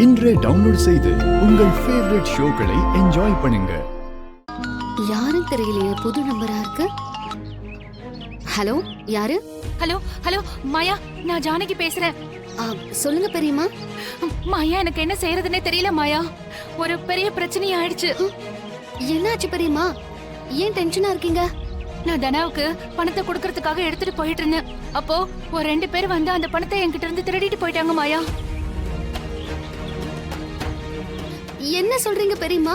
இன்றே டவுன்லோட் செய்து உங்கள் ஃபேவரட் ஷோக்களை என்ஜாய் பண்ணுங்க. யாரும் தெரியலையே, புது நம்பரா இருக்கு. ஹலோ, யாரு? ஹலோ ஹலோ மாயா, நான் ஜானகி பேசுறேன். சொல்லுங்க பெரியம்மா. மாயா, எனக்கு என்ன செய்யறதுன்னே தெரியல மாயா. ஒரு பெரிய பிரச்சனை ஆயிடுச்சு. என்னாச்சு பெரியம்மா? ஏன் டென்ஷனா இருக்கீங்க? நான் தனாவுக்கு பணத்தை கொடுக்கறதுக்காக எடுத்துட்டு போயிட்டு இருந்தேன். அப்போ ஒரு 2 பேர் வந்து அந்த பணத்தை என்கிட்ட இருந்து திருடிட்டு போயிட்டாங்க மாயா. என்ன சொல்றீங்க பெரியம்மா?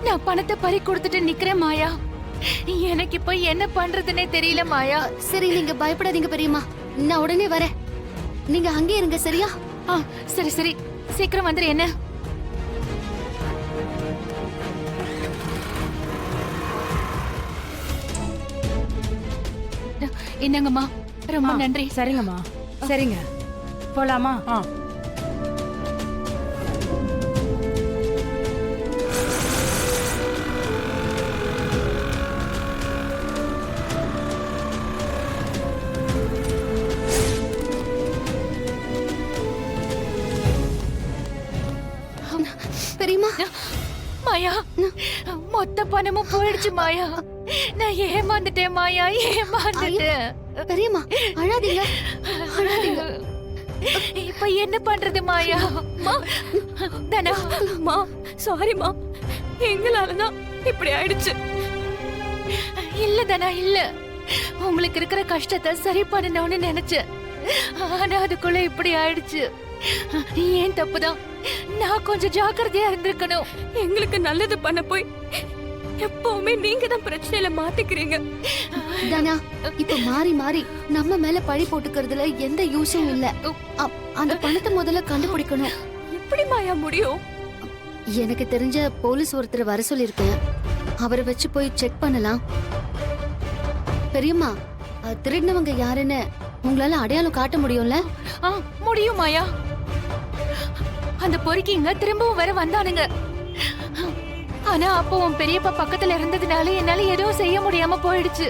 நான் பணத்தை பறி கொடுத்துட்டு நிக்கிறேன் மாயா. எனக்கு இப்ப என்ன பண்றதுன்னே தெரியல மாயா. சரி, நீங்க பயப்படாதீங்க பெரியம்மா, நான் உடனே வரேன். நீங்க அங்கே இருங்க, சரியா? சரி சரி, சீக்கிரம் வந்துரு. என்ன என்னங்கம்மா, ரொம்ப நன்றி. சரிங்கம்மா, சரிங்க, போலாமா? பெரியம்மா, மாயா, மொத்த பணமும் போயிடுச்சு மாயா. நான் ஏமாந்துட்டேன் மாயா, ஏமாந்துட்டேன். பெரியம்மா அழாதீங்க, அழாதீங்க. இப்ப என்ன பண்றது மாயா? தனா, மா, சாரிம்மா, எங்களாலதான் இப்படி ஆயிடுச்சு. இல்ல தனா, இல்ல. உங்களுக்கு இருக்கிற கஷ்டத்தை சரி பண்ணணும்னு நினைச்சேன். ஆனா அதுக்குள்ள இப்படி ஆயிடுச்சு. ஏன் தப்புதான். நான் கொஞ்சம் ஜாக்கிரதையா இருந்திருக்கணும். எங்களுக்கு நல்லது பண்ண போய் எப்பவுமே நீங்க தான் பிரச்சனையில மாட்டிக்கிறீங்க. தானா, இப்ப மாறி மாறி நம்ம மேல பழி போட்டுக்கிறதுல எந்த யூஸும் இல்ல. அந்த பணத்தை முதல்ல கண்டுபிடிக்கணும். எப்படி மாயா முடியும்? எனக்கு தெரிஞ்ச போலீஸ் ஒருத்தர் வர சொல்லிருக்கேன். அவரை வச்சு போய் செக் பண்ணலாம். பெரியம்மா, திருடினவங்க யாருன்னு உங்களால அடையாளம் காட்ட முடியும்ல? முடியும் மாயா. அந்த பொறுக்கிங்க திரும்பவும் வர வந்தானுங்க. ஆனா அப்போ உன் பெரியப்பா பக்கத்துல இருந்ததுனால என்னால எதுவும் செய்ய முடியாம போயிடுச்சு.